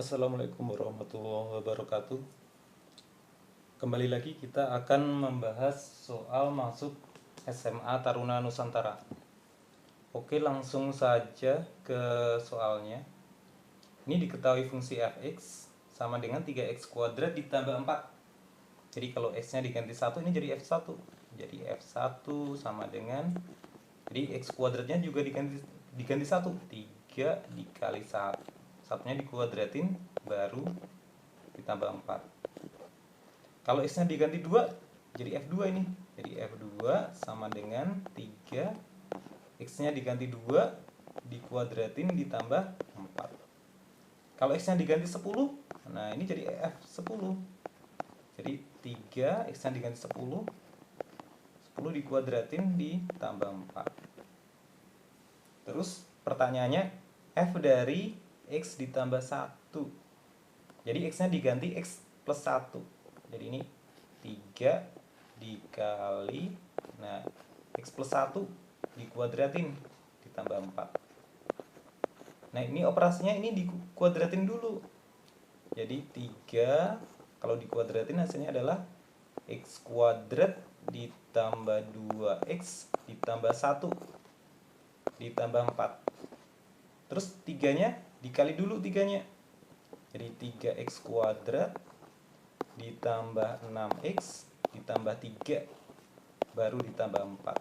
Assalamualaikum warahmatullahi wabarakatuh. Kembali lagi kita akan membahas soal masuk SMA Taruna Nusantara. Oke, langsung saja ke soalnya. Ini diketahui fungsi fx sama dengan 3x kuadrat ditambah 4. Jadi kalau x-nya diganti 1, ini jadi f1. Jadi f1 sama dengan, jadi x kuadratnya juga diganti 1. 3 dikali 1. Satunya dikuadratin baru ditambah 4. Kalau x-nya diganti 2, jadi f2 ini. Jadi f2 sama dengan 3 x-nya diganti 2 dikuadratin ditambah 4. Kalau x-nya diganti 10, nah ini jadi f10. Jadi 3 x-nya diganti 10 dikuadratin ditambah 4. Terus pertanyaannya, f dari x ditambah 1. Jadi x-nya diganti x plus 1. Jadi ini 3 dikali, nah x plus 1 dikuadratin ditambah 4. Nah ini operasinya ini dikuadratin dulu. Jadi 3 kalau dikuadratin hasilnya adalah x kuadrat ditambah 2x ditambah 1 ditambah 4. Terus 3-nya dikali dulu 3-nya. Jadi 3x kuadrat ditambah 6x ditambah 3 baru ditambah 4.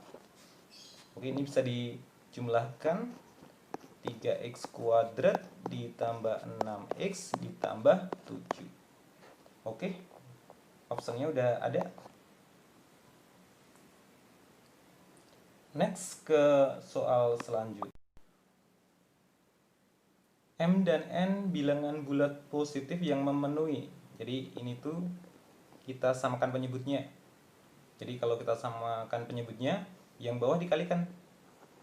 Oke, ini bisa dijumlahkan. 3x kuadrat ditambah 6x ditambah 7. Oke, opsinya udah ada. Next ke soal selanjutnya. M dan N bilangan bulat positif yang memenuhi. Jadi ini tuh kita samakan penyebutnya. Jadi kalau kita samakan penyebutnya, yang bawah dikalikan.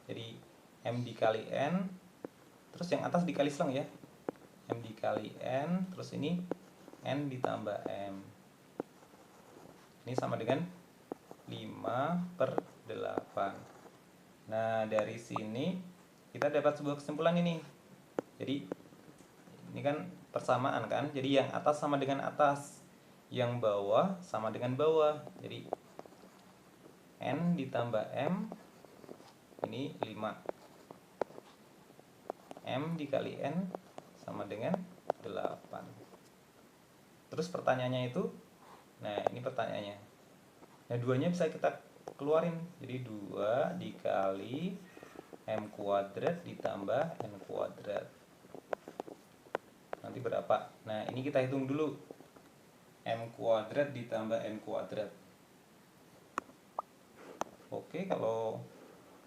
Jadi M dikali N, terus yang atas dikali selang ya. M dikali N, terus ini N ditambah M. Ini sama dengan 5/8. Nah dari sini kita dapat sebuah kesimpulan ini. Jadi ini kan persamaan kan. Jadi yang atas sama dengan atas, yang bawah sama dengan bawah. Jadi N ditambah M ini 5. M dikali N sama dengan 8. Terus pertanyaannya itu, nah ini pertanyaannya. Nah duanya bisa kita keluarin. Jadi 2 dikali M kuadrat ditambah N kuadrat. Nanti berapa? Nah ini kita hitung dulu. M kuadrat ditambah N kuadrat. Oke, kalau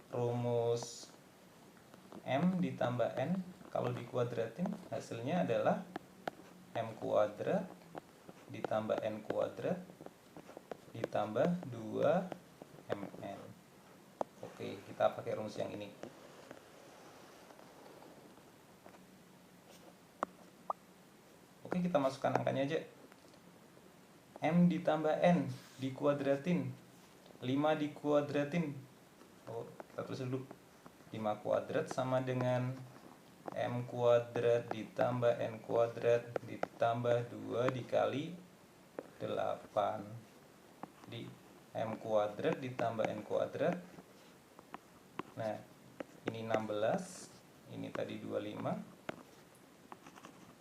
rumus M ditambah N kalau dikuadratin hasilnya adalah M kuadrat ditambah N kuadrat ditambah 2MN. Oke, kita pakai rumus yang ini. Oke, kita masukkan angkanya aja. M ditambah N dikuadratin, 5 dikuadratin. Oh, kita tulis dulu. 5 kuadrat sama dengan M kuadrat ditambah N kuadrat ditambah 2 dikali 8. Jadi M kuadrat ditambah N kuadrat. Nah, ini 16, ini tadi 25.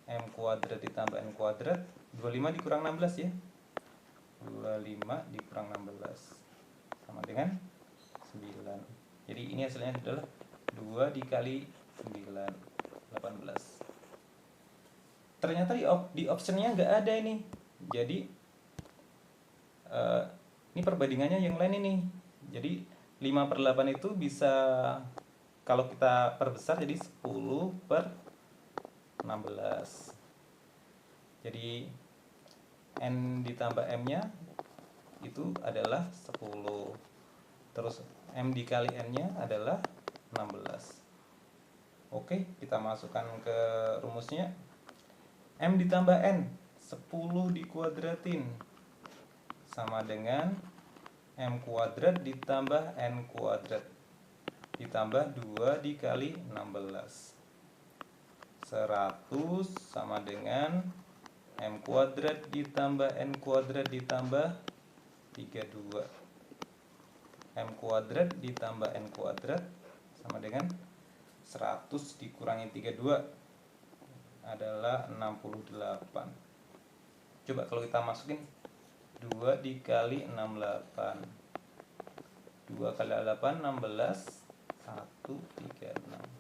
M kuadrat ditambah N kuadrat, 25 dikurang 16 ya. 25 dikurang 16 sama dengan 9. Jadi ini hasilnya adalah 2 dikali 9, 18. Ternyata di optionnya nggak ada ini. Jadi ini perbandingannya yang lain ini. Jadi 5/8 itu bisa kalau kita perbesar jadi 10/16. Jadi N ditambah M nya itu adalah 10. Terus M dikali N nya adalah 16. Oke, kita masukkan ke rumusnya. M ditambah N 10 dikuadratin sama dengan M kuadrat ditambah N kuadrat ditambah 2 dikali 16. 100 sama dengan M kuadrat ditambah N kuadrat ditambah 32. M kuadrat ditambah N kuadrat sama dengan 100 dikurangi 32 adalah 68. Coba kalau kita masukin 2 dikali 68. 2 kali 8 16, 136.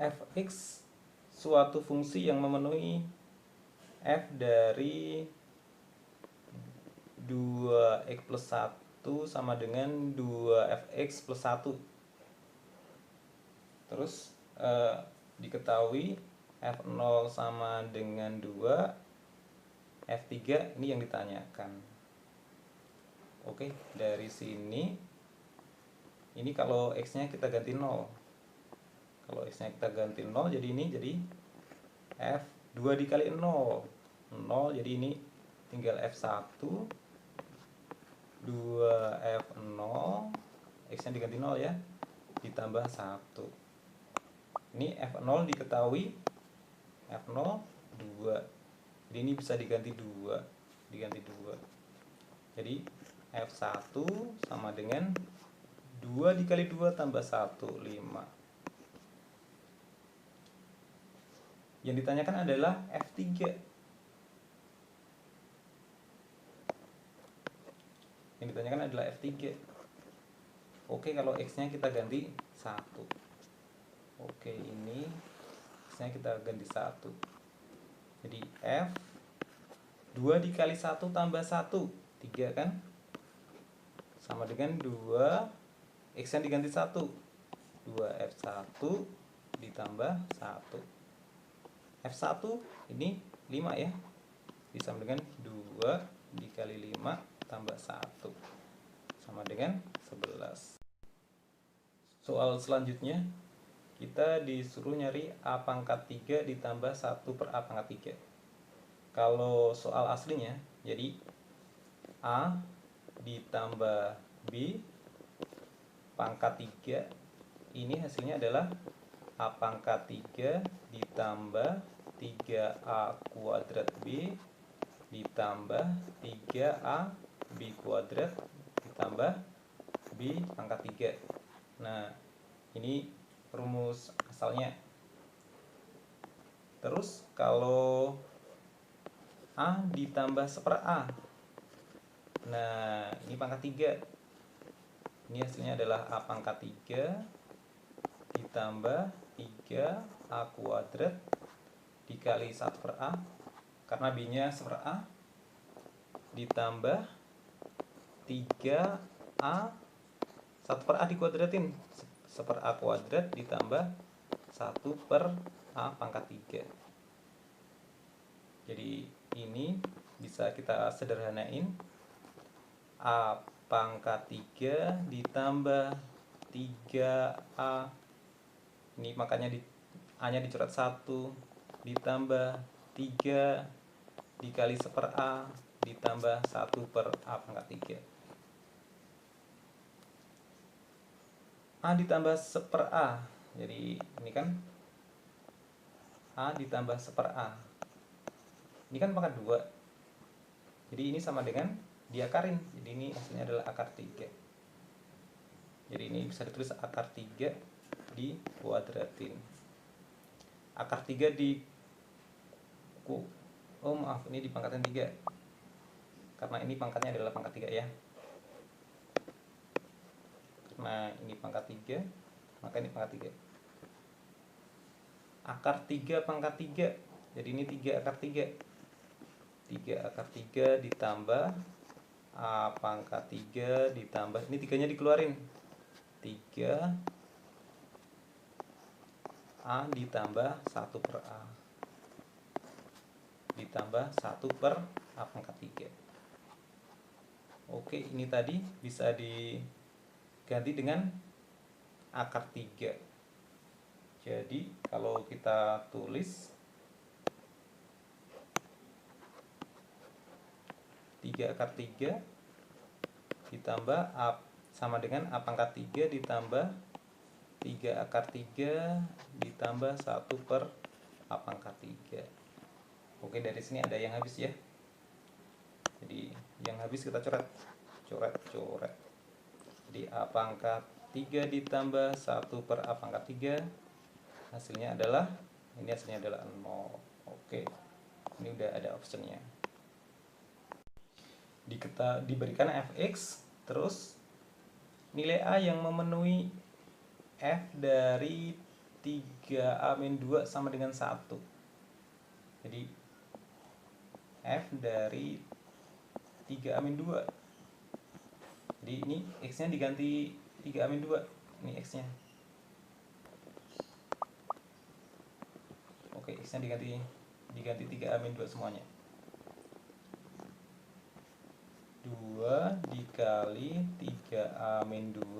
Fx suatu fungsi yang memenuhi f dari 2x plus 1 sama dengan 2fx plus 1. Terus diketahui f0 sama dengan 2, f3 ini yang ditanyakan. Oke, dari sini ini kalau x nya kita ganti 0. Kalau x nya kita ganti 0, jadi ini jadi f2 dikali 0. 0 jadi ini tinggal f1, 2f0, x nya diganti 0 ya, ditambah 1. Ini f0 diketahui f0 2. Jadi ini bisa diganti 2, diganti 2. Jadi f1 sama dengan 2 dikali 2 tambah 1, 5. Yang ditanyakan adalah F3. Yang ditanyakan adalah F3. Oke, kalau X-nya kita ganti 1. Oke, ini X-nya kita ganti 1. Jadi F 2 dikali 1 tambah 1, 3 kan? Sama dengan 2, X-nya diganti 1. 2F1 ditambah 1. F1 ini 5 ya, disama dengan 2 dikali 5 tambah 1 sama dengan 11. Soal selanjutnya kita disuruh nyari A pangkat 3 ditambah 1 per A pangkat 3. Kalau soal aslinya jadi A ditambah B pangkat 3, ini hasilnya adalah A pangkat 3 ditambah 3A kuadrat B ditambah 3A B kuadrat ditambah B pangkat 3. Nah, ini rumus asalnya. Terus kalau A ditambah 1 A, nah ini pangkat 3. Ini hasilnya adalah A pangkat 3 ditambah 3A kuadrat dikali 1 per A, karena B nya 1 per A, ditambah 3A 1 per A dikuadratin, 1 per A kuadrat ditambah 1 per A pangkat 3. Jadi ini bisa kita sederhanain, A pangkat 3 ditambah 3A, ini makanya A nya dicoret 1, ditambah 3 dikali 1 per A ditambah 1 per A pangkat 3. A ditambah 1 per A, jadi ini kan A ditambah 1 per A, ini kan pangkat 2, jadi ini sama dengan diakarin, jadi ini hasilnya adalah akar 3. Jadi ini bisa ditulis akar 3 dikuadratin. Akar 3 di ini dipangkatkan 3, karena ini pangkatnya adalah pangkat 3 ya. Karena ini pangkat 3, maka ini pangkat 3. Akar 3 pangkat 3, jadi ini 3 akar 3. 3 akar 3 ditambah A pangkat 3 ditambah, ini 3 nya dikeluarin, 3 A ditambah 1 per A ditambah 1 per A pangkat 3. Oke, ini tadi bisa diganti dengan akar 3. Jadi kalau kita tulis 3 akar 3 ditambah A sama dengan A pangkat 3 ditambah 3 akar 3 ditambah 1 per A pangkat 3. Oke, dari sini ada yang habis ya. Jadi yang habis kita coret. Jadi A pangkat 3 ditambah 1 per A pangkat 3, hasilnya adalah, ini hasilnya adalah 0. Oke, ini udah ada optionnya. Diberikan fx, terus nilai A yang memenuhi f dari 3A-2 sama dengan 1. Jadi f dari 3A-2. Jadi ini x-nya diganti 3A-2. Ini x-nya. Oke, x-nya diganti 3A-2 semuanya. 2 dikali 3A-2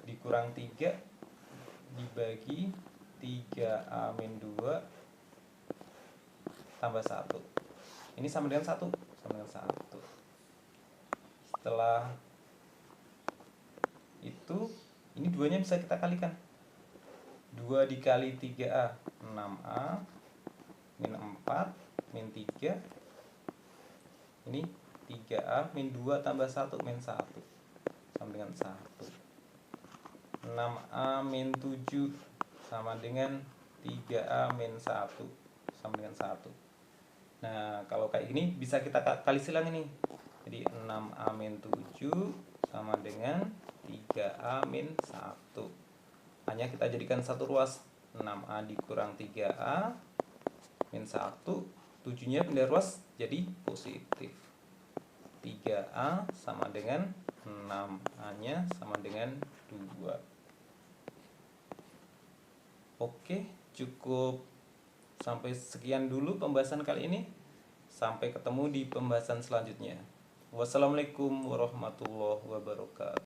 dikurang 3 dibagi 3A-2 tambah 1. Ini sama dengan 1. Setelah itu, ini 2-nya bisa kita kalikan. 2 dikali 3A, 6A, min 4, min 3. Ini 3A, min 2 tambah 1, min 1. Sama dengan 1. 6A, min 7 sama dengan 3A, min 1. Sama dengan 1. Nah, kalau kayak gini bisa kita kali silang ini. Jadi 6A min 7 sama dengan 3A min 1. Hanya kita jadikan satu ruas. 6A dikurang 3A min 1. 7-nya pindah ruas jadi positif. 3A sama dengan 6A-nya sama dengan 2. Oke, cukup sampai sekian dulu pembahasan kali ini. Sampai ketemu di pembahasan selanjutnya. Wassalamualaikum warahmatullahi wabarakatuh.